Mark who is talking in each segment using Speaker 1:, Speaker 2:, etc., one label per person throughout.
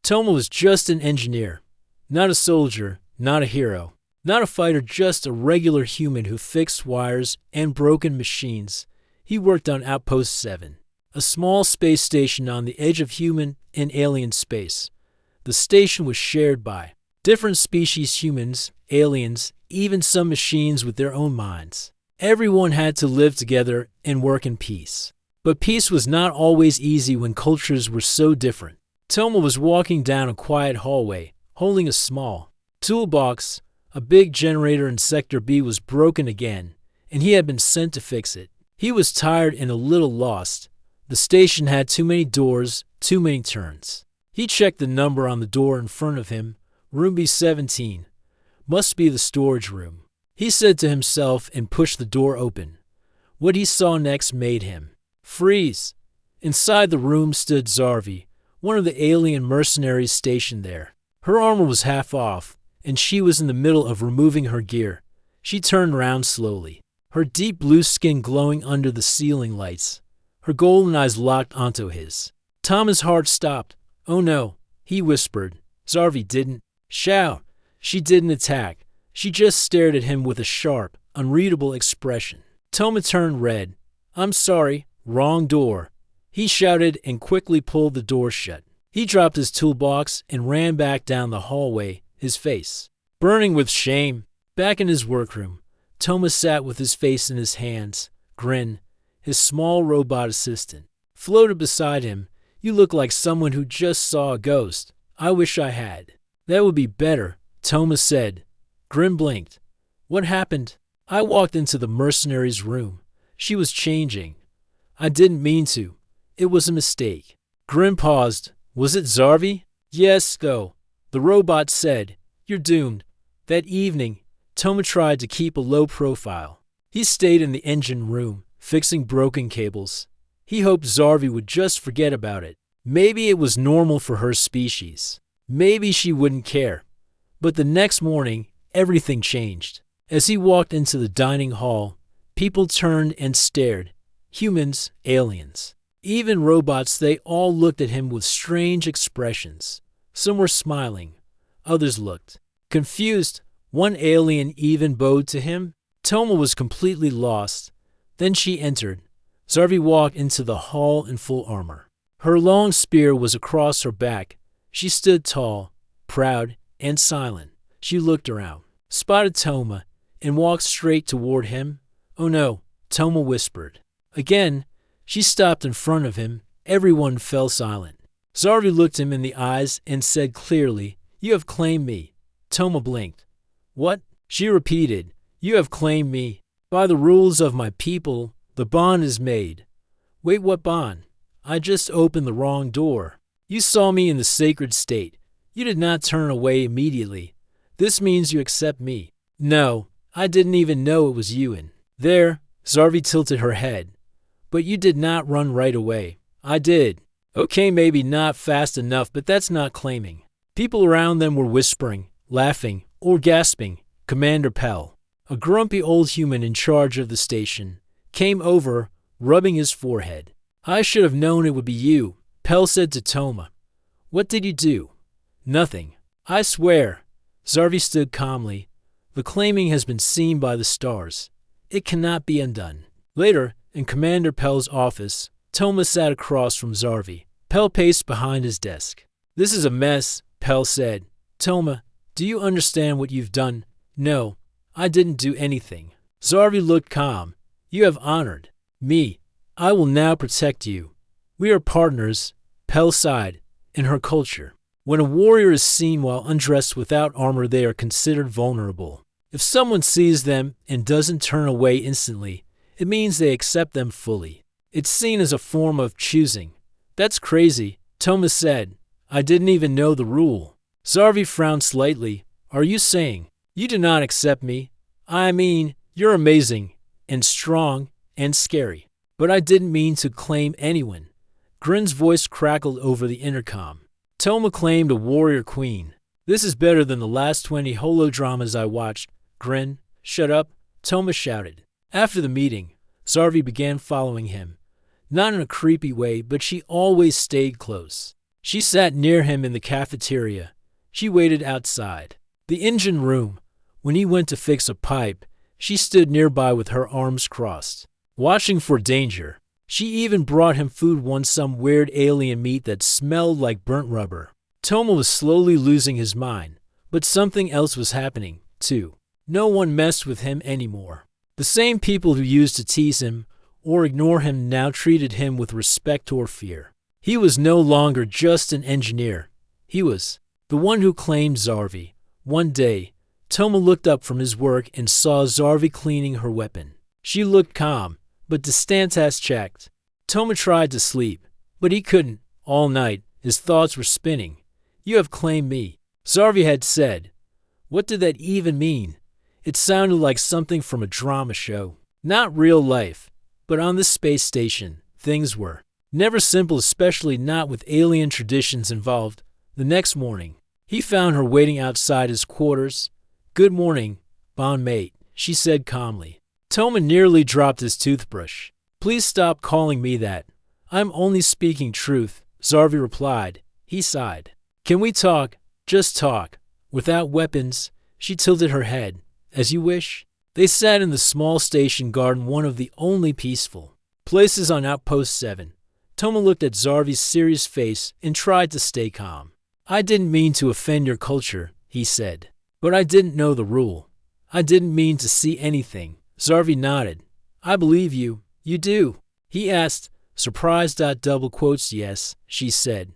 Speaker 1: Toma was just an engineer. Not a soldier, not a hero, not a fighter, just a regular human who fixed wires and broken machines. He worked on Outpost 7, a small space station on the edge of human and alien space. The station was shared by different species, humans, aliens, even some machines with their own minds. Everyone had to live together and work in peace. But peace was not always easy when cultures were so different. Toma was walking down a quiet hallway, holding a small toolbox. A big generator in Sector B was broken again, and he had been sent to fix it. He was tired and a little lost. The station had too many doors, too many turns. He checked the number on the door in front of him, Room B17. Must be the storage room, he said to himself and pushed the door open. What he saw next made him freeze. Inside the room stood Zarvi, one of the alien mercenaries stationed there. Her armor was half off, and she was in the middle of removing her gear. She turned around slowly, her deep blue skin glowing under the ceiling lights. Her golden eyes locked onto his. Toma's heart stopped. Oh no, he whispered. Zarvi didn't shout. She didn't attack. She just stared at him with a sharp, unreadable expression. Toma turned red. I'm sorry, wrong door, he shouted and quickly pulled the door shut. He dropped his toolbox and ran back down the hallway, his face burning with shame. Back in his workroom, Toma sat with his face in his hands, grin. His small robot assistant floated beside him. You look like someone who just saw a ghost. I wish I had. That would be better, Toma said. Grin blinked. What happened? I walked into the mercenary's room. She was changing. I didn't mean to. It was a mistake. Grin paused. Was it Zarvi? Yes, though. The robot said. You're doomed. That evening, Toma tried to keep a low profile. He stayed in the engine room, fixing broken cables. He hoped Zarvi would just forget about it. Maybe it was normal for her species. Maybe she wouldn't care. But the next morning, everything changed. As he walked into the dining hall, people turned and stared. Humans, aliens, even robots, they all looked at him with strange expressions. Some were smiling. Others looked confused. One alien even bowed to him. Toma was completely lost. Then she entered. Zarvi walked into the hall in full armor. Her long spear was across her back. She stood tall, proud, and silent. She looked around, spotted Toma, and walked straight toward him. Oh no, Toma whispered. Again, she stopped in front of him. Everyone fell silent. Zarvi looked him in the eyes and said clearly, You have claimed me. Toma blinked. What? She repeated. You have claimed me. By the rules of my people, the bond is made. Wait, what bond? I just opened the wrong door. You saw me in the sacred state. You did not turn away immediately. This means you accept me. No, I didn't even know it was you. And there, Zarvi tilted her head. But you did not run right away. I did. Okay, maybe not fast enough, but that's not claiming. People around them were whispering, laughing, or gasping. Commander Pell, a grumpy old human in charge of the station, came over, rubbing his forehead. I should have known it would be you, Pell said to Toma. What did you do? Nothing. I swear. Zarvi stood calmly. The claiming has been seen by the stars. It cannot be undone. Later, in Commander Pell's office, Toma sat across from Zarvi. Pell paced behind his desk. This is a mess, Pell said. Toma, do you understand what you've done? No, I didn't do anything. Zarvi looked calm. You have honored me. I will now protect you. We are partners, Pell sighed, in her culture. When a warrior is seen while undressed without armor, they are considered vulnerable. If someone sees them and doesn't turn away instantly, it means they accept them fully. It's seen as a form of choosing. That's crazy, Toma said. I didn't even know the rule. Zarvi frowned slightly. Are you saying you do not accept me? I mean, you're amazing and strong and scary. But I didn't mean to claim anyone. Grin's voice crackled over the intercom. Toma claimed a warrior queen. This is better than the last 20 holodramas I watched. Grin, shut up, Toma shouted. After the meeting, Zarvi began following him. Not in a creepy way, but she always stayed close. She sat near him in the cafeteria. She waited outside the engine room. When he went to fix a pipe, she stood nearby with her arms crossed, watching for danger. She even brought him food once, some weird alien meat that smelled like burnt rubber. Toma was slowly losing his mind, but something else was happening, too. No one messed with him anymore. The same people who used to tease him or ignore him now treated him with respect or fear. He was no longer just an engineer. He was the one who claimed Sci-Fi. One day, Toma looked up from his work and saw Sci-Fi cleaning her weapon. She looked calm, but distant as checked. Toma tried to sleep, but he couldn't. All night, his thoughts were spinning. "You have claimed me," Sci-Fi had said. What did that even mean? It sounded like something from a drama show. Not real life, but on this space station, things were never simple, especially not with alien traditions involved. The next morning, he found her waiting outside his quarters. "Good morning, bond mate," she said calmly. Toma nearly dropped his toothbrush. "Please stop calling me that. I'm only speaking truth," Sci-Fi replied. He sighed. "Can we talk? Just talk. Without weapons?" She tilted her head. "As you wish." They sat in the small station garden, one of the only peaceful places on Outpost 7. Toma looked at Sci-Fi's serious face and tried to stay calm. "I didn't mean to offend your culture," he said. "But I didn't know the rule. I didn't mean to see anything." Sci-Fi nodded. "I believe you. You do?" He asked, surprised. Double quotes. "Yes," she said.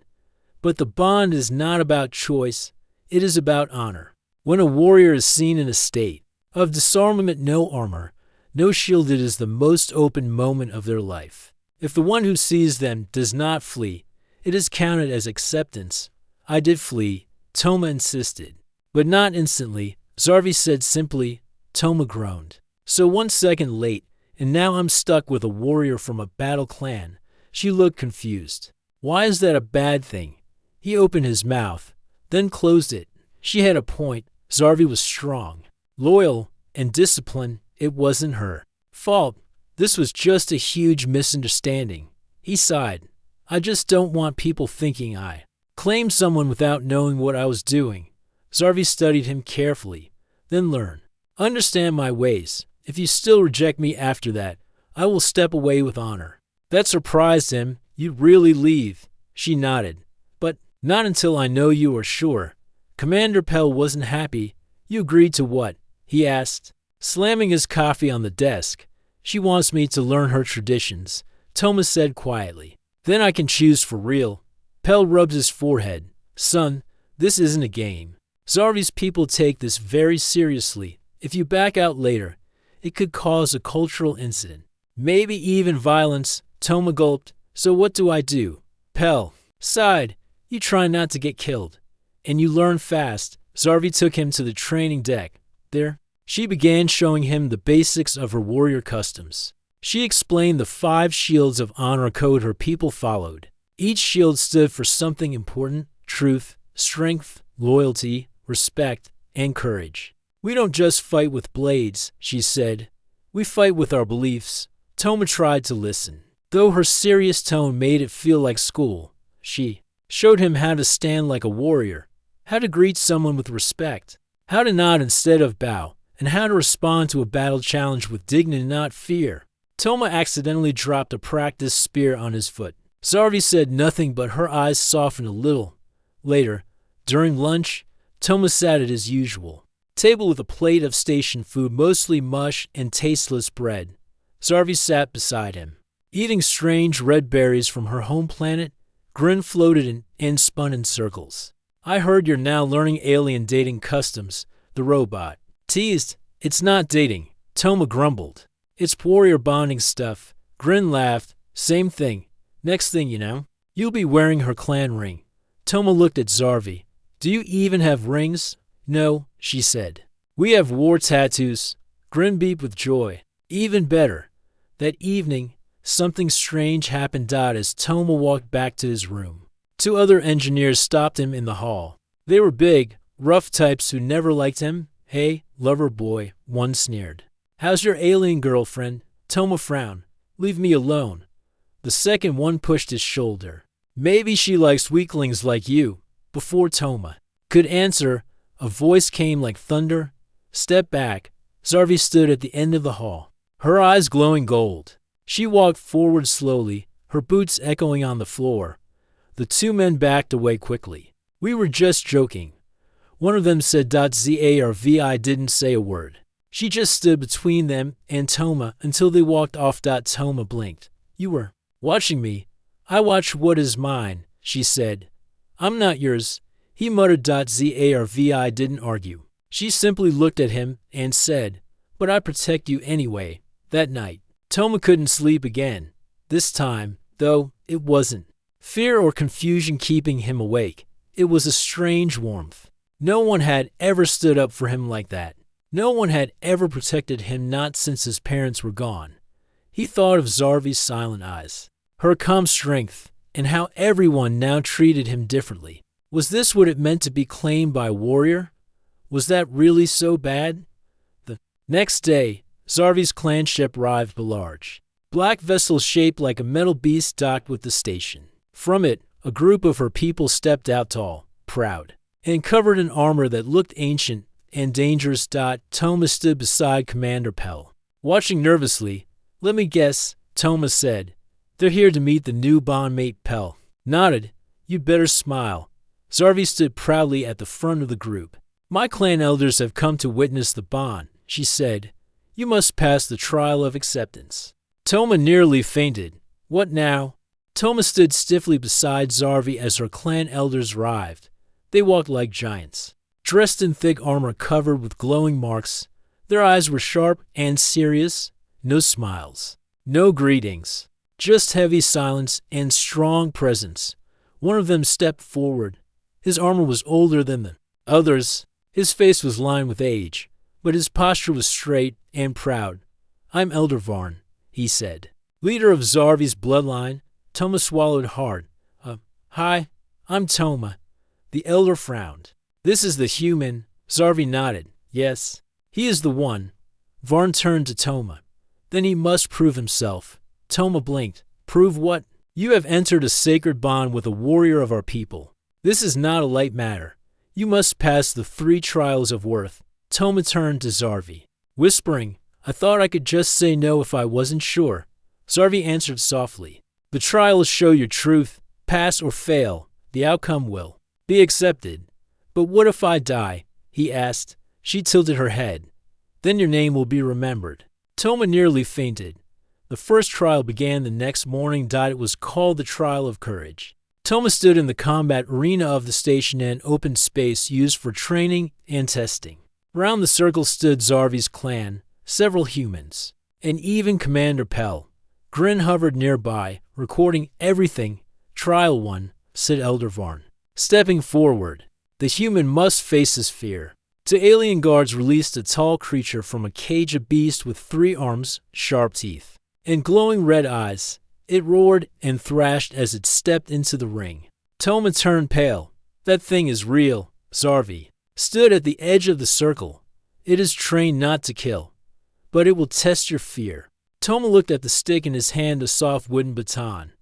Speaker 1: "But the bond is not about choice. It is about honor. When a warrior is seen in a state of disarmament, no armor, no shield, it is the most open moment of their life. If the one who sees them does not flee, it is counted as acceptance." "I did flee," Toma insisted. "But not instantly," Sci-Fi said simply. Toma groaned. "So 1 second late, and now I'm stuck with a warrior from a battle clan." She looked confused. "Why is that a bad thing?" He opened his mouth, then closed it. She had a point. Sci-Fi was strong, loyal, and disciplined. It wasn't her fault. This was just a huge misunderstanding. He sighed. "I just don't want people thinking I claimed someone without knowing what I was doing." Sci-Fi studied him carefully. "Then learn. Understand my ways. If you still reject me after that, I will step away with honor." That surprised him. "You'd really leave?" She nodded. "But not until I know you are sure." Commander Pell wasn't happy. "You agreed to what?" he asked, slamming his coffee on the desk. "She wants me to learn her traditions," Toma said quietly. "Then I can choose for real." Pell rubbed his forehead. "Son, this isn't a game. Sci-Fi's people take this very seriously. If you back out later, it could cause a cultural incident. Maybe even violence." Toma gulped. "So what do I do?" Pell sighed. "You try not to get killed. And you learn fast." Sci-Fi took him to the training deck. There, she began showing him the basics of her warrior customs. She explained the 5 shields of honor code her people followed. Each shield stood for something important: truth, strength, loyalty, respect, and courage. "We don't just fight with blades," she said. "We fight with our beliefs." Toma tried to listen, though her serious tone made it feel like school. She showed him how to stand like a warrior, how to greet someone with respect, how to nod instead of bow, and how to respond to a battle challenge with dignity, not fear. Toma accidentally dropped a practice spear on his foot. Sci-Fi said nothing, but her eyes softened a little. Later, during lunch, Toma sat at his usual table with a plate of station food, mostly mush and tasteless bread. Sci-Fi sat beside him, eating strange red berries from her home planet. Grin floated in and spun in circles. "I heard you're now learning alien dating customs," the robot teased. "It's not dating," Toma grumbled. "It's warrior bonding stuff." Grin laughed. "Same thing. Next thing you know, you'll be wearing her clan ring." Toma looked at Sci-Fi. "Do you even have rings?" "No," she said. "We have war tattoos." Grin beeped with joy. "Even better." That evening, something strange happened. As Toma walked back to his room, 2 other engineers stopped him in the hall. They were big, rough types who never liked him. "Hey, lover boy," one sneered. "How's your alien girlfriend?" Toma frowned. "Leave me alone." The second one pushed his shoulder. Maybe she likes weaklings like you. Before Toma could answer, a voice came like thunder. Step back. Zarvi stood at the end of the hall, her eyes glowing gold. She walked forward slowly, her boots echoing on the floor. The two men backed away quickly. We were just joking. One of them said. Zarvi didn't say a word. She just stood between them and Toma until they walked off. Toma blinked. You were watching me. I watch what is mine, she said. I'm not yours, he muttered. Zarvi didn't argue. She simply looked at him and said, but I protect you anyway. That night, Toma couldn't sleep again. This time, though, it wasn't fear or confusion keeping him awake. It was a strange warmth. No one had ever stood up for him like that. No one had ever protected him, not since his parents were gone. He thought of Zarvi's silent eyes, her calm strength, and how everyone now treated him differently. Was this what it meant to be claimed by a warrior? Was that really so bad? The next day, Zarvi's clan ship arrived. A large, black vessel shaped like a metal beast docked with the station. From it, a group of her people stepped out, tall, proud, and covered in armor that looked ancient and dangerous. Toma stood beside Commander Pell, watching nervously. Let me guess, Toma said. They're here to meet the new bondmate. Pell nodded. You'd better smile. Zarvi stood proudly at the front of the group. My clan elders have come to witness the bond, she said. You must pass the trial of acceptance. Toma nearly fainted. What now? Toma stood stiffly beside Zarvi as her clan elders arrived. They walked like giants, dressed in thick armor covered with glowing marks. Their eyes were sharp and serious. No smiles, no greetings, just heavy silence and strong presence. One of them stepped forward. His armor was older than the others. His face was lined with age, but his posture was straight and proud. I'm Elder Varn, he said, leader of Zarvi's bloodline. Toma swallowed hard. Hi, I'm Toma. The elder frowned. This is the human. Zarvi nodded. Yes, he is the one. Varn turned to Toma. Then he must prove himself. Toma blinked. Prove what? You have entered a sacred bond with a warrior of our people. This is not a light matter. You must pass the 3 trials of worth. Toma turned to Zarvi, whispering, I thought I could just say no if I wasn't sure. Zarvi answered softly. The trials show your truth. Pass or fail, the outcome will be accepted. But what if I die? He asked. She tilted her head. Then your name will be remembered. Toma nearly fainted. The first trial began the next morning. It was called the Trial of Courage. Toma stood in the combat arena of the station, an open space used for training and testing. Around the circle stood Zarvi's clan, several humans, and even Commander Pell. Grin hovered nearby, recording everything. Trial 1, said Elder Varn. Stepping forward, the human must face his fear. The alien guards released a tall creature from a cage, a beast with 3 arms, sharp teeth, and glowing red eyes. It roared and thrashed as it stepped into the ring. Toma turned pale. That thing is real. Zarvi stood at the edge of the circle. It is trained not to kill, but it will test your fear. Toma looked at the stick in his hand, a soft wooden baton.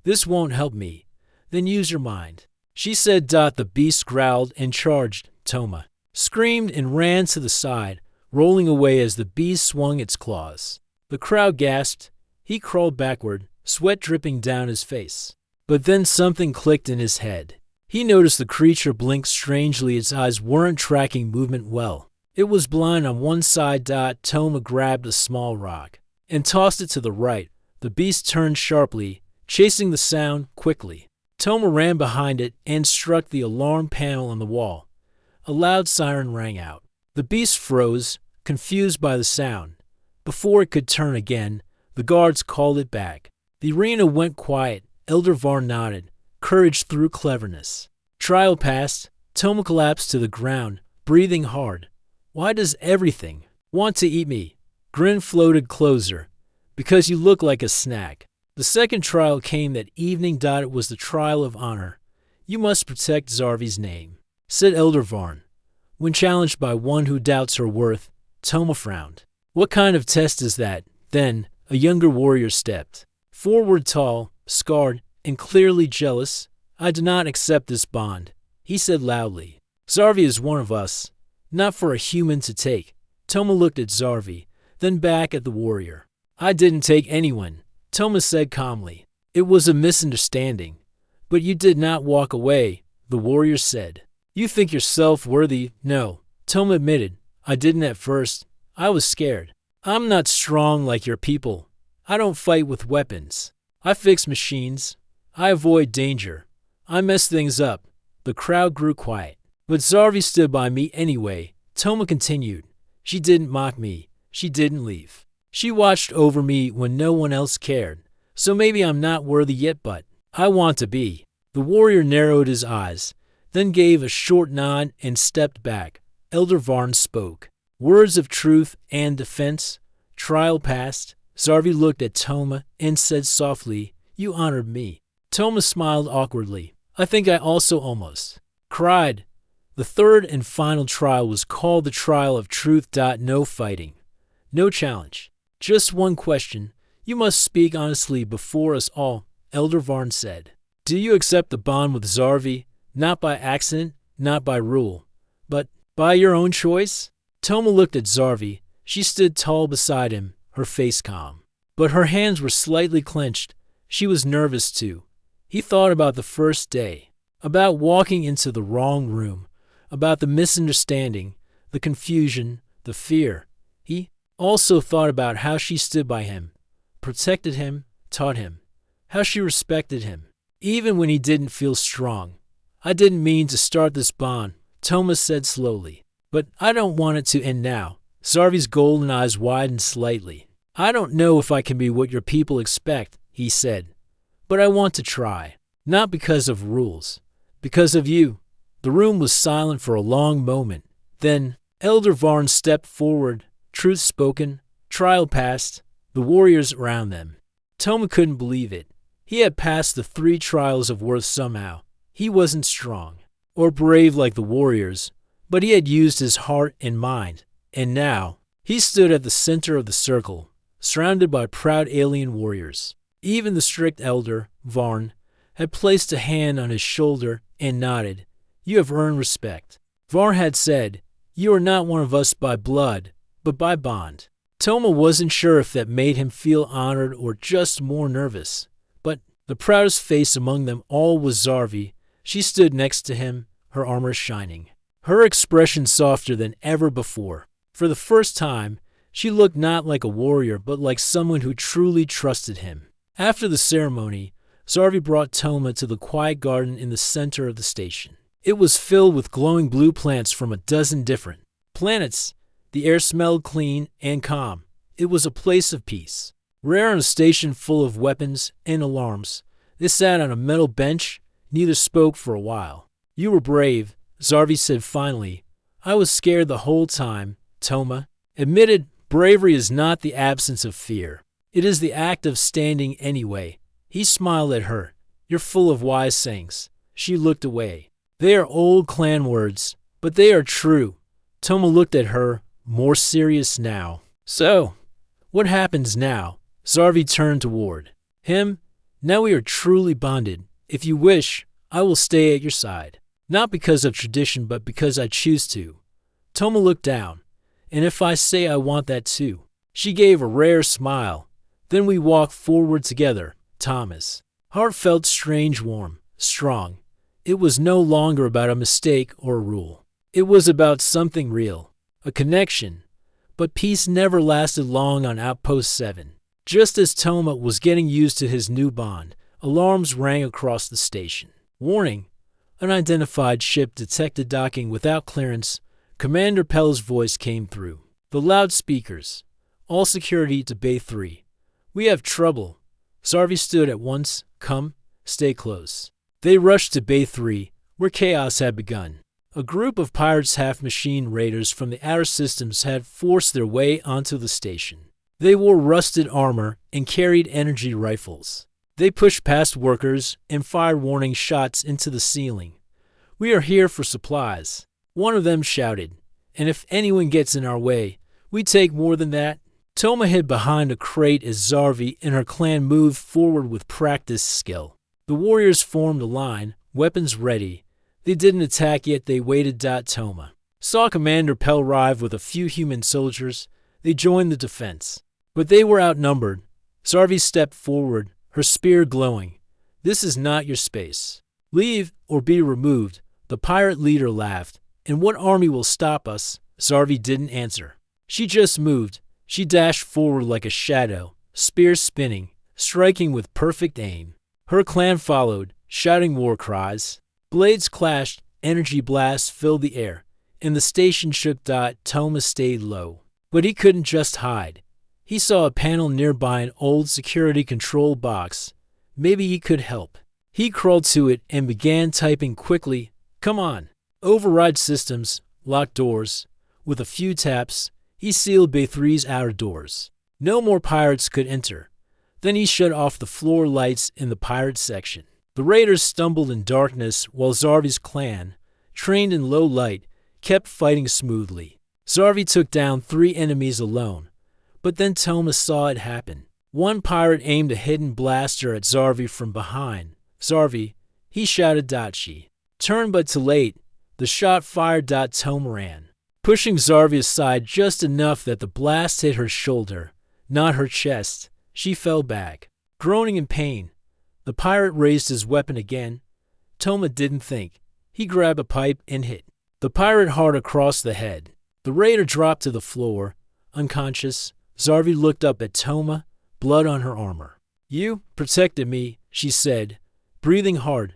Speaker 1: This won't help me. Then use your mind, she said. The beast growled and charged. Toma screamed and ran to the side, rolling away as the beast swung its claws. The crowd gasped. He crawled backward, sweat dripping down his face. But then something clicked in his head. He noticed the creature blinked strangely. Its eyes weren't tracking movement well. It was blind on one side. Toma grabbed a small rock and tossed it to the right. The beast turned sharply, chasing the sound quickly. Toma ran behind it and struck the alarm panel on the wall. A loud siren rang out. The beast froze, confused by the sound. Before it could turn again, the guards called it back. The arena went quiet. Elder Varn nodded. Courage through cleverness. Trial passed. Toma collapsed to the ground, breathing hard. Why does everything want to eat me? Grin floated closer. Because you look like a snack. The second trial came that evening. It was the trial of honor. You must protect Zarvi's name, said Elder Varn. When challenged by one who doubts her worth, Toma frowned. What kind of test is that? Then a younger warrior stepped forward, tall, scarred, and clearly jealous. I do not accept this bond, he said loudly. Zarvi is one of us, not for a human to take. Toma looked at Zarvi, then back at the warrior. I didn't take anyone, Toma said calmly. It was a misunderstanding. But you did not walk away, the warrior said. You think yourself worthy? No, Toma admitted. I didn't at first. I was scared. I'm not strong like your people. I don't fight with weapons. I fix machines. I avoid danger. I mess things up. The crowd grew quiet. But Zarvi stood by me anyway, Toma continued. She didn't mock me. She didn't leave. She watched over me when no one else cared. So maybe I'm not worthy yet, but I want to be. The warrior narrowed his eyes, then gave a short nod and stepped back. Elder Varn spoke. Words of truth and defense. Trial passed. Zarvi looked at Toma and said softly, You honored me. Toma smiled awkwardly. I think I also almost cried. The third and final trial was called the Trial of Truth. No fighting. No challenge. Just one question. You must speak honestly before us all, Elder Varn said. Do you accept the bond with Zarvi, not by accident, not by rule, but by your own choice? Toma looked at Zarvi. She stood tall beside him, her face calm. But her hands were slightly clenched. She was nervous too. He thought about the first day, about walking into the wrong room, about the misunderstanding, the confusion, the fear. He also thought about how she stood by him, protected him, taught him, how she respected him, even when he didn't feel strong. I didn't mean to start this bond, Toma said slowly, but I don't want it to end now. Zarvi's golden eyes widened slightly. I don't know if I can be what your people expect, he said, but I want to try, not because of rules, because of you. The room was silent for a long moment. Then Elder Varn stepped forward, truth spoken, trial passed, the warriors around them. Toma couldn't believe it. He had passed the 3 trials of worth somehow. He wasn't strong or brave like the warriors, but he had used his heart and mind. And now he stood at the center of the circle, surrounded by proud alien warriors. Even the strict elder, Varn, had placed a hand on his shoulder and nodded. You have earned respect. Varn had said, You are not one of us by blood, but by bond. Toma wasn't sure if that made him feel honored or just more nervous. But the proudest face among them all was Zarvi. She stood next to him, her armor shining, her expression softer than ever before. For the first time, she looked not like a warrior, but like someone who truly trusted him. After the ceremony, Zarvi brought Toma to the quiet garden in the center of the station. It was filled with glowing blue plants from a dozen different planets. The air smelled clean and calm. It was a place of peace. Rare on a station full of weapons and alarms, they sat on a metal bench. Neither spoke for a while. You were brave, Zarvi said finally. I was scared the whole time, Toma admitted. Bravery is not the absence of fear. It is the act of standing anyway. He smiled at her. You're full of wise sayings. She looked away. They are old clan words, but they are true. Toma looked at her, more serious now. So, what happens now? Zarvi turned toward him. Now we are truly bonded. If you wish, I will stay at your side. Not because of tradition, but because I choose to. Toma looked down. And if I say I want that too? She gave a rare smile. Then we walked forward together, Thomas. Heart felt strange, warm, strong. It was no longer about a mistake or a rule. It was about something real, a connection. But peace never lasted long on Outpost 7. Just as Toma was getting used to his new bond, alarms rang across the station. Warning! Unidentified ship detected docking without clearance. Commander Pell's voice came through the loudspeakers. All security to Bay 3. We have trouble. Zarvi stood at once. Come, stay close. They rushed to Bay 3, where chaos had begun. A group of pirates, half-machine raiders from the outer systems, had forced their way onto the station. They wore rusted armor and carried energy rifles. They pushed past workers and fired warning shots into the ceiling. We are here for supplies. One of them shouted, and if anyone gets in our way, we take more than that. Toma hid behind a crate as Zarvi and her clan moved forward with practiced skill. The The warriors formed a line, weapons ready. They didn't attack yet, they waited. Toma saw Commander Pell arrive with a few human soldiers. They joined the defense. But they were outnumbered. Scifi stepped forward, her spear glowing. "This is not your space. Leave or be removed." The pirate leader laughed. "And what army will stop us?" Scifi didn't answer. She just moved. She dashed forward like a shadow, spear spinning, striking with perfect aim. Her clan followed, shouting war cries. Blades clashed, energy blasts filled the air, and the station shook. Toma stayed low. But he couldn't just hide. He saw a panel nearby, an old security control box. Maybe he could help. He crawled to it and began typing quickly. "Come on. Override systems, lock doors." With a few taps, he sealed Bay 3's outer doors. No more pirates could enter. Then he shut off the floor lights in the pirate section. The raiders stumbled in darkness while Scifi's clan, trained in low light, kept fighting smoothly. Scifi took down 3 enemies alone. But then Toma saw it happen. One pirate aimed a hidden blaster at Scifi from behind. "Scifi," he shouted. She turned, but too late. The shot fired. Toma ran, pushing Scifi aside just enough that the blast hit her shoulder, not her chest. She fell back, groaning in pain. The pirate raised his weapon again. Toma didn't think. He grabbed a pipe and hit the pirate hard across the head. The raider dropped to the floor, unconscious. Scifi looked up at Toma, blood on her armor. "You protected me," she said, breathing hard.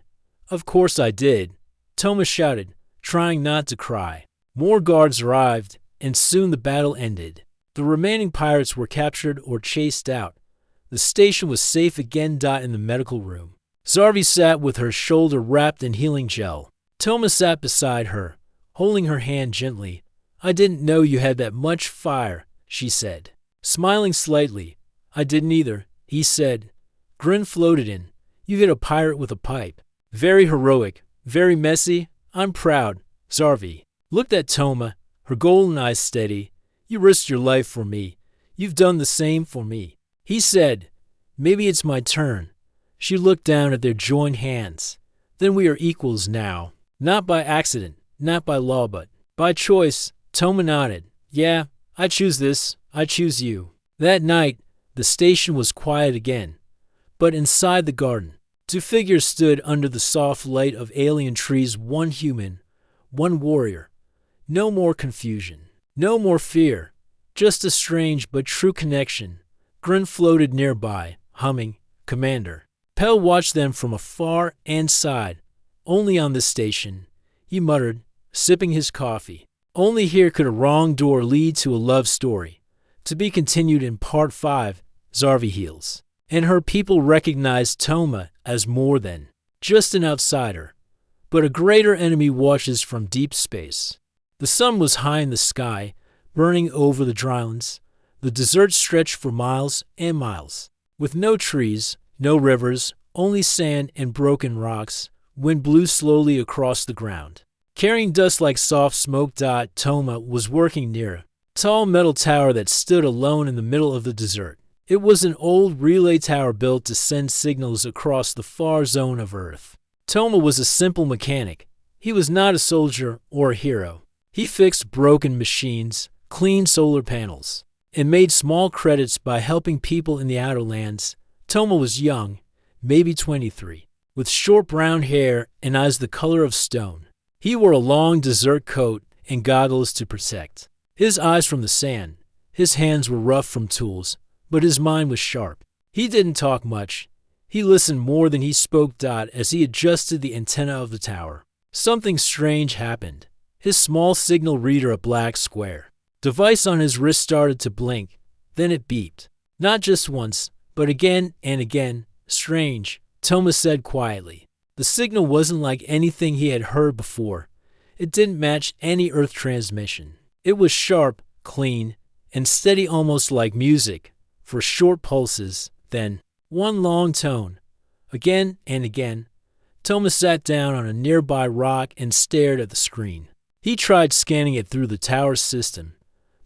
Speaker 1: "Of course I did," Toma shouted, trying not to cry. More guards arrived, and soon the battle ended. The remaining pirates were captured or chased out. The station was safe again. In the medical room, Scifi sat with her shoulder wrapped in healing gel. Toma sat beside her, holding her hand gently. "I didn't know you had that much fire," she said, smiling slightly. "I didn't either," he said. Grin floated in. "You hit a pirate with a pipe. Very heroic, very messy. I'm proud." Scifi looked at Toma, her golden eyes steady. "You risked your life for me. You've done the same for me." He said, "Maybe it's my turn." She looked down at their joined hands. "Then we are equals now. Not by accident, not by law, but by choice." Toma nodded. "Yeah, I choose this. I choose you." That night, the station was quiet again. But inside the garden, 2 figures stood under the soft light of alien trees, one human, one warrior. No more confusion, no more fear, just a strange but true connection. Grin floated nearby, humming, "Commander." Pell watched them from afar and sighed. "Only on this station," he muttered, sipping his coffee. "Only here could a wrong door lead to a love story. To be continued in Part 5, Scifi Heals." And her people recognized Toma as more than just an outsider, but a greater enemy watches from deep space. The sun was high in the sky, burning over the drylands. The desert stretched for miles and miles, with no trees, no rivers, only sand and broken rocks. Wind blew slowly across the ground, carrying dust like soft smoke. Toma was working near a tall metal tower that stood alone in the middle of the desert. It was an old relay tower built to send signals across the far zone of Earth. Toma was a simple mechanic. He was not a soldier or a hero. He fixed broken machines, cleaned solar panels, and made small credits by helping people in the outer lands. Toma was young, maybe 23, with short brown hair and eyes the color of stone. He wore a long desert coat and goggles to protect his eyes from the sand. His hands were rough from tools, but his mind was sharp. He didn't talk much. He listened more than he spoke. As he adjusted the antenna of the tower, something strange happened. His small signal reader, a black square device on his wrist, started to blink. Then it beeped. Not just once, but again and again. "Strange," Toma said quietly. The signal wasn't like anything he had heard before. It didn't match any Earth transmission. It was sharp, clean, and steady, almost like music, for short pulses. Then, one long tone. Again and again. Toma sat down on a nearby rock and stared at the screen. He tried scanning it through the tower's system,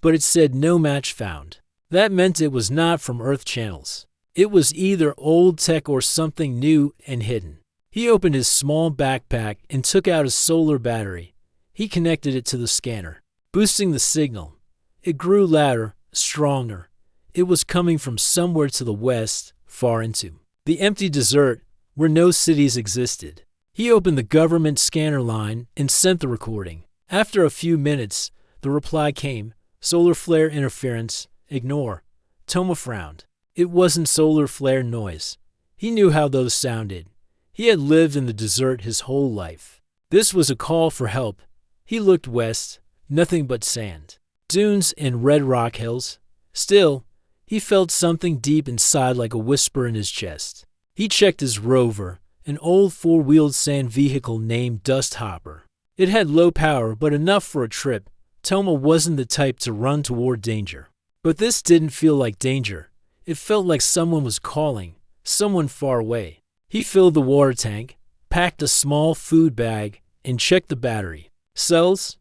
Speaker 1: but it said no match found. That meant it was not from Earth channels. It was either old tech or something new and hidden. He opened his small backpack and took out a solar battery. He connected it to the scanner, boosting the signal. It grew louder, stronger. It was coming from somewhere to the west, far into the empty desert where no cities existed. He opened the government scanner line and sent the recording. After a few minutes, the reply came: solar flare interference, ignore. Toma frowned. It wasn't solar flare noise. He knew how those sounded. He had lived in the desert his whole life. This was a call for help. He looked west, nothing but sand, dunes and red rock hills. Still, he felt something deep inside, like a whisper in his chest. He checked his rover, an old four-wheeled sand vehicle named Dust Hopper. It had low power, but enough for a trip. Toma wasn't the type to run toward danger. But this didn't feel like danger. It felt like someone was calling, someone far away. He filled the water tank, packed a small food bag, and checked the battery. Cells?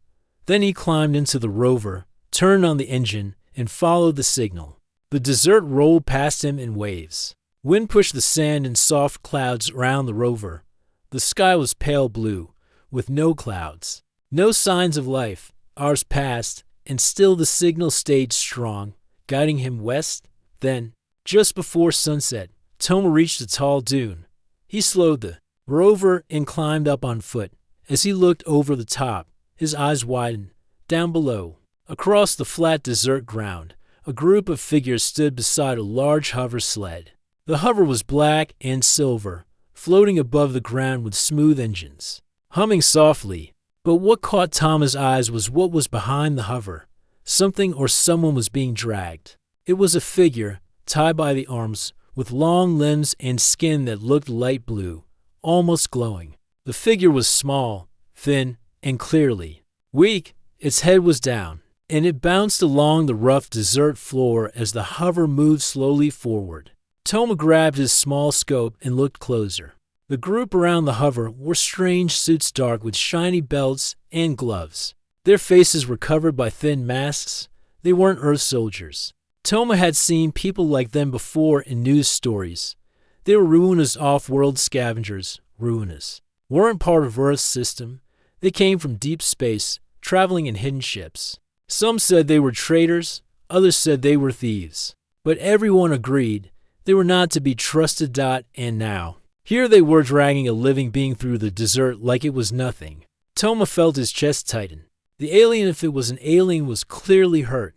Speaker 1: Then he climbed into the rover, turned on the engine, and followed the signal. The desert rolled past him in waves. Wind pushed the sand in soft clouds around the rover. The sky was pale blue, with no clouds. No signs of life. Hours passed, and still the signal stayed strong, guiding him west. Then, just before sunset, Toma reached a tall dune. He slowed the rover and climbed up on foot. As he looked over the top, his eyes widened. Down below, across the flat desert ground, a group of figures stood beside a large hover sled. The hover was black and silver, floating above the ground with smooth engines, humming softly. But what caught Toma's eyes was what was behind the hover. Something or someone was being dragged. It was a figure, tied by the arms, with long limbs and skin that looked light blue, almost glowing. The figure was small, thin, and clearly weak. Its head was down, and it bounced along the rough desert floor as the hover moved slowly forward. Toma grabbed his small scope and looked closer. The group around the hover wore strange suits, dark with shiny belts and gloves. Their faces were covered by thin masks. They weren't Earth soldiers. Toma had seen people like them before in news stories. They were Ruina's off-world scavengers. Ruinas weren't part of Earth's system. They came from deep space, traveling in hidden ships. Some said they were traders, others said they were thieves. But everyone agreed they were not to be trusted. And now, here they were dragging a living being through the desert like it was nothing. Toma felt his chest tighten. The alien, if it was an alien, was clearly hurt.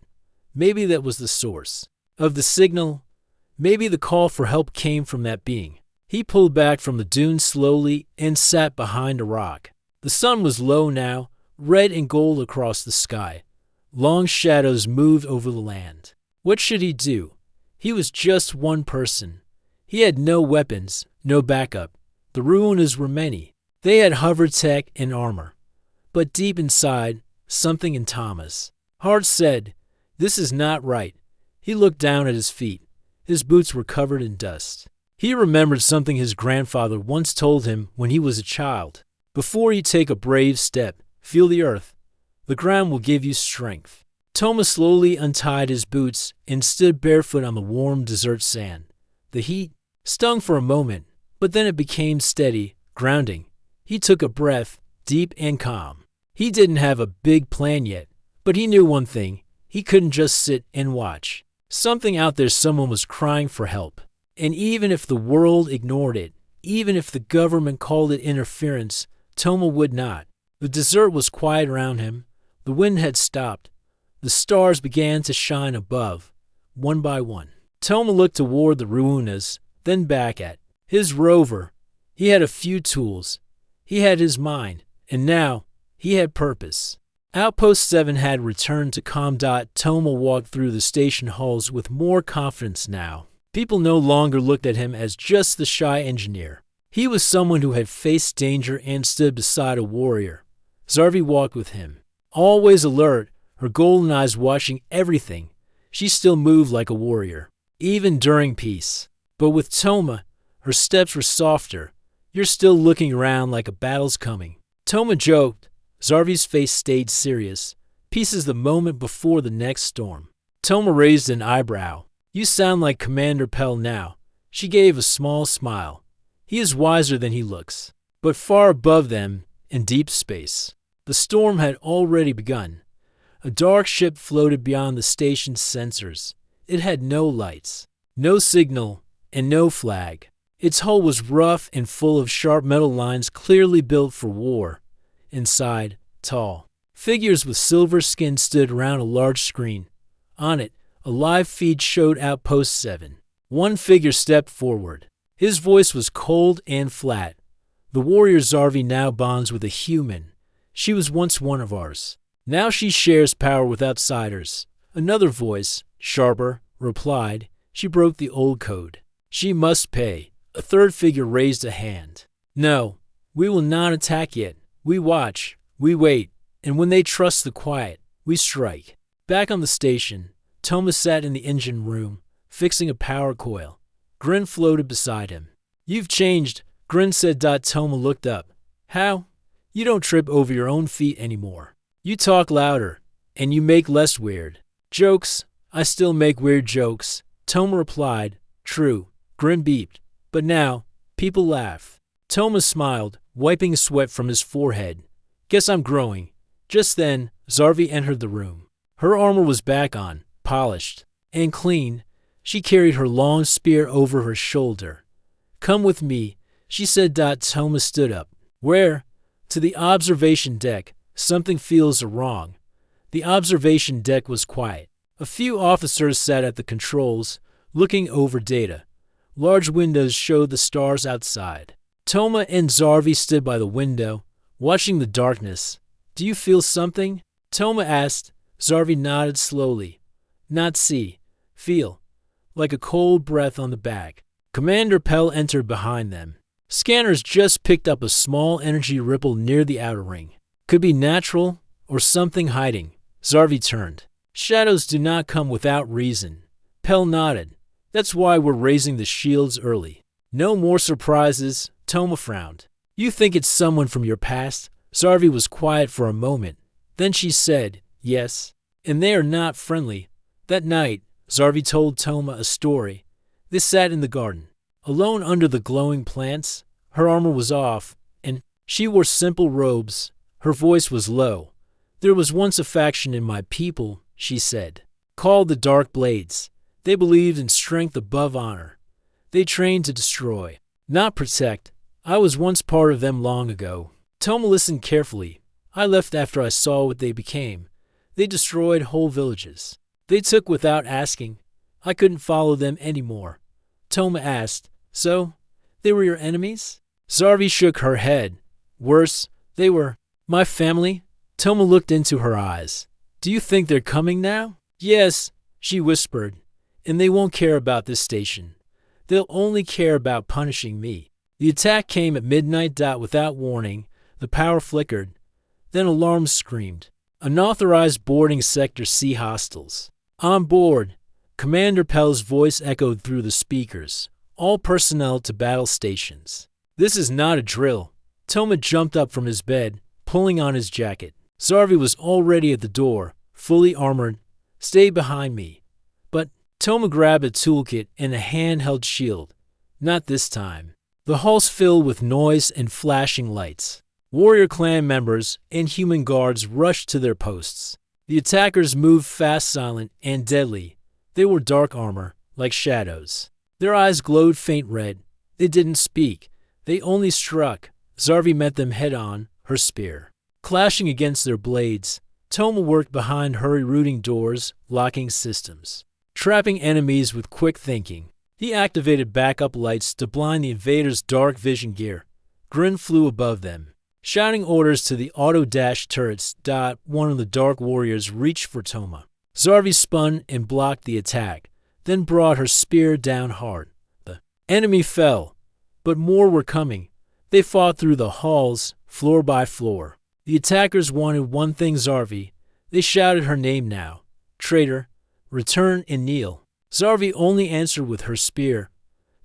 Speaker 1: Maybe that was the source of the signal. Maybe the call for help came from that being. He pulled back from the dune slowly and sat behind a rock. The sun was low now, red and gold across the sky. Long shadows moved over the land. What should he do? He was just one person. He had no weapons, no backup. The Ruinas were many. They had hover tech and armor. But deep inside, something in Toma's heart said, "This is not right." He looked down at his feet. His boots were covered in dust. He remembered something his grandfather once told him when he was a child. Before you take a brave step, feel the earth. The ground will give you strength. Toma slowly untied his boots and stood barefoot on the warm desert sand. The heat stung for a moment, but then it became steady, grounding. He took a breath, deep and calm. He didn't have a big plan yet, but he knew one thing. He couldn't just sit and watch. Something out there, someone was crying for help. And even if the world ignored it, even if the government called it interference, Toma would not. The desert was quiet around him. The wind had stopped. The stars began to shine above, one by one. Toma looked toward the Ruinas, then back at his rover. He had a few tools. He had his mind, and now he had purpose. Outpost 7 had returned to COM. Toma walked through the station halls with more confidence now. People no longer looked at him as just the shy engineer. He was someone who had faced danger and stood beside a warrior. Scifi walked with him, always alert, her golden eyes watching everything. She still moved like a warrior, even during peace. But with Toma, her steps were softer. You're still looking around like a battle's coming. Toma joked. Scifi's face stayed serious. Peace is the moment before the next storm. Toma raised an eyebrow. You sound like Commander Pell now. She gave a small smile. He is wiser than he looks. But far above them, in deep space, the storm had already begun. A dark ship floated beyond the station's sensors. It had no lights, no signal, and no flag. Its hull was rough and full of sharp metal lines clearly built for war. Inside, tall figures with silver skin stood around a large screen. On it, a live feed showed Outpost 7. One figure stepped forward. His voice was cold and flat. The warrior Zarvi now bonds with a human. She was once one of ours. Now she shares power with outsiders. Another voice, sharper, replied. She broke the old code. She must pay. A third figure raised a hand. No, we will not attack yet. We watch, we wait, and when they trust the quiet, we strike. Back on the station, Thomas sat in the engine room, fixing a power coil. Grin floated beside him. You've changed, Grin said. Toma looked up. How? You don't trip over your own feet anymore. You talk louder, and you make less weird jokes. I still make weird jokes, Toma replied. True, Grin beeped. But now, people laugh. Toma smiled, wiping sweat from his forehead. Guess I'm growing. Just then, Zarvi entered the room. Her armor was back on, polished and clean. She carried her long spear over her shoulder. Come with me, she said. Toma stood up. Where? To the observation deck. Something feels wrong. The observation deck was quiet. A few officers sat at the controls, looking over data. Large windows showed the stars outside. Toma and Zarvi stood by the window, watching the darkness. Do you feel something? Toma asked. Zarvi nodded slowly. Not see. Feel. Like a cold breath on the back. Commander Pell entered behind them. Scanners just picked up a small energy ripple near the outer ring. Could be natural or something hiding. Zarvi turned. Shadows do not come without reason. Pell nodded. That's why we're raising the shields early. No more surprises, Toma frowned. You think it's someone from your past? Zarvi was quiet for a moment. Then she said, yes. And they are not friendly. That night, Zarvi told Toma a story. They sat in the garden, alone under the glowing plants. Her armor was off, and she wore simple robes. Her voice was low. There was once a faction in my people, she said, called the Dark Blades. They believed in strength above honor. They trained to destroy, not protect. I was once part of them long ago. Toma listened carefully. I left after I saw what they became. They destroyed whole villages. They took without asking. I couldn't follow them anymore. Toma asked, so, they were your enemies? Zarvi shook her head. Worse, they were my family. Toma looked into her eyes. Do you think they're coming now? Yes, she whispered. And they won't care about this station. They'll only care about punishing me. The attack came at midnight. Without warning, the power flickered. Then alarms screamed. Unauthorized boarding Sector C hostiles. On board. Commander Pell's voice echoed through the speakers. All personnel to battle stations. This is not a drill. Toma jumped up from his bed, pulling on his jacket. Zarvi was already at the door, fully armored. Stay behind me. But Toma grabbed a toolkit and a handheld shield. Not this time. The halls filled with noise and flashing lights. Warrior clan members and human guards rushed to their posts. The attackers moved fast, silent, and deadly. They wore dark armor, like shadows. Their eyes glowed faint red. They didn't speak. They only struck. Zarvi met them head-on, her spear clashing against their blades. Toma worked behind hurry-rooting doors, locking systems, trapping enemies with quick thinking. He activated backup lights to blind the invaders' dark vision gear. Grin flew above them, shouting orders to the auto-dash turrets. One of the Dark Warriors reached for Toma. Zarvi spun and blocked the attack, then brought her spear down hard. The enemy fell, but more were coming. They fought through the halls, floor by floor. The attackers wanted one thing, Zarvi. They shouted her name now. Traitor, return and kneel. Zarvi only answered with her spear.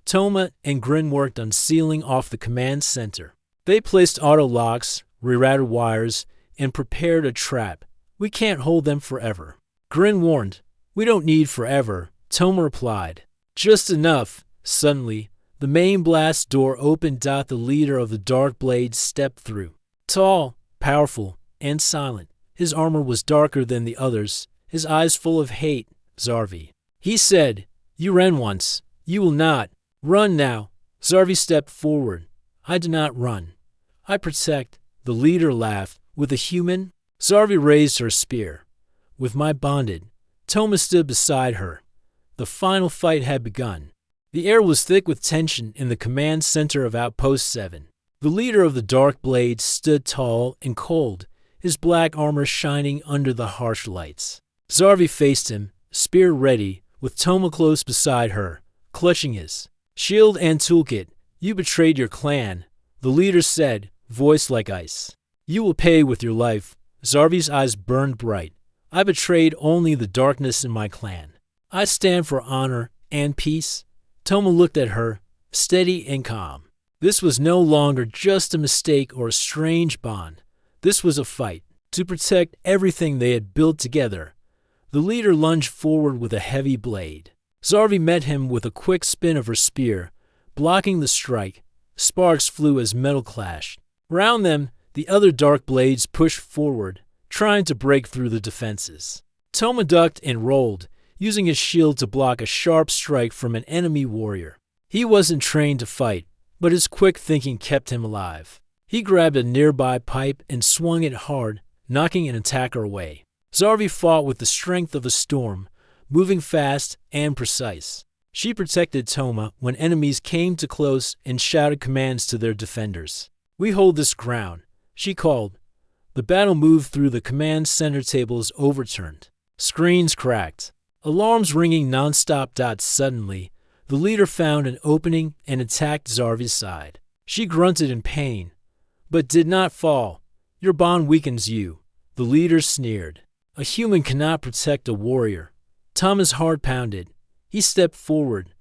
Speaker 1: Toma and Grin worked on sealing off the command center. They placed auto locks, rerouted wires, and prepared a trap. We can't hold them forever. Grin warned. We don't need forever, Toma replied. Just enough. Suddenly, The main blast door opened. The leader of the Dark Blades stepped through. Tall, powerful, and silent. His armor was darker than the others, his eyes full of hate. Sci-Fi. He said, "You ran once. You will not. Run now." Sci-Fi stepped forward. "I do not run. I protect." The leader laughed. "With a human?" Sci-Fi raised her spear. "With my bonded." Toma stood beside her. The final fight had begun. The air was thick with tension in the command center of Outpost 7. The leader of the Dark Blades stood tall and cold, his black armor shining under the harsh lights. Sci-Fi faced him, spear ready, with Toma close beside her, clutching his shield and toolkit. "You betrayed your clan," the leader said, voice like ice. "You will pay with your life." Sci-Fi's eyes burned bright. "I betrayed only the darkness in my clan. I stand for honor and peace." Toma looked at her, steady and calm. This was no longer just a mistake or a strange bond. This was a fight to protect everything they had built together. The leader lunged forward with a heavy blade. Sci-Fi met him with a quick spin of her spear, blocking the strike. Sparks flew as metal clashed. Around them, the other Dark Blades pushed forward, trying to break through the defenses. Toma ducked and rolled, using his shield to block a sharp strike from an enemy warrior. He wasn't trained to fight, but his quick thinking kept him alive. He grabbed a nearby pipe and swung it hard, knocking an attacker away. Sci-Fi fought with the strength of a storm, moving fast and precise. She protected Toma when enemies came too close and shouted commands to their defenders. "We hold this ground," she called. The battle moved through the command center tables overturned. Screens cracked. Alarms ringing nonstop. Suddenly, the leader found an opening and attacked Sci-Fi's side. She grunted in pain, but did not fall. "Your bond weakens you," the leader sneered. "A human cannot protect a warrior." Toma's heart pounded. He stepped forward.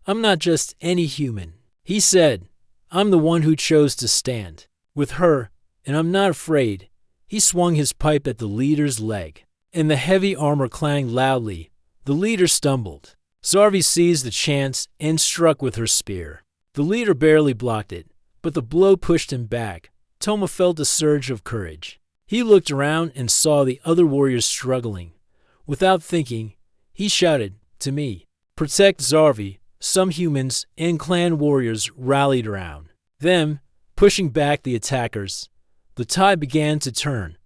Speaker 1: "I'm not just any human," he said. "I'm the one who chose to stand with her, and I'm not afraid." He swung his pipe at the leader's leg, and the heavy armor clanged loudly. The leader stumbled. Sci-Fi seized the chance and struck with her spear. The leader barely blocked it, but the blow pushed him back. Toma felt a surge of courage. He looked around and saw the other warriors struggling. Without thinking, he shouted, "To me!" "Protect Sci-Fi." Some humans and clan warriors rallied around them, pushing back the attackers. The tide began to turn.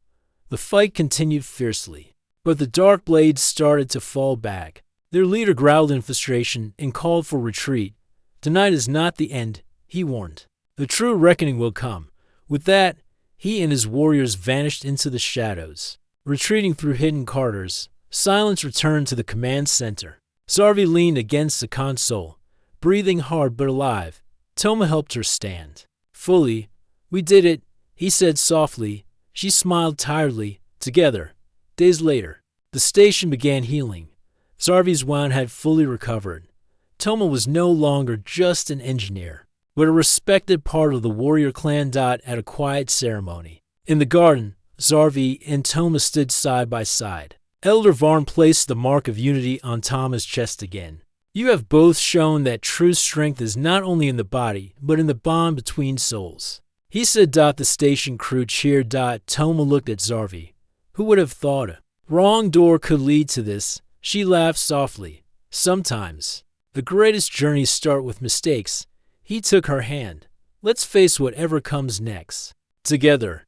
Speaker 1: The fight continued fiercely, but the Dark Blades started to fall back. Their leader growled in frustration and called for retreat. "Tonight is not the end," he warned. "The true reckoning will come." With that, he and his warriors vanished into the shadows. Retreating through hidden corridors, silence returned to the command center. Sci-Fi leaned against the console, breathing hard but alive. Toma helped her stand. "Fully, we did it," he said softly. She smiled tiredly. "Together." Days later, the station began healing. Sci-Fi's wound had fully recovered. Toma was no longer just an engineer, but a respected part of the warrior clan. At a quiet ceremony in the garden, Sci-Fi and Toma stood side by side. Elder Varn placed the mark of unity on Toma's chest again. "You have both shown that true strength is not only in the body, but in the bond between souls," he said. The station crew cheered. Toma looked at Sci-Fi. "Who would have thought a wrong door could lead to this?" She laughed softly. "Sometimes the greatest journeys start with mistakes." He took her hand. "Let's face whatever comes next. Together."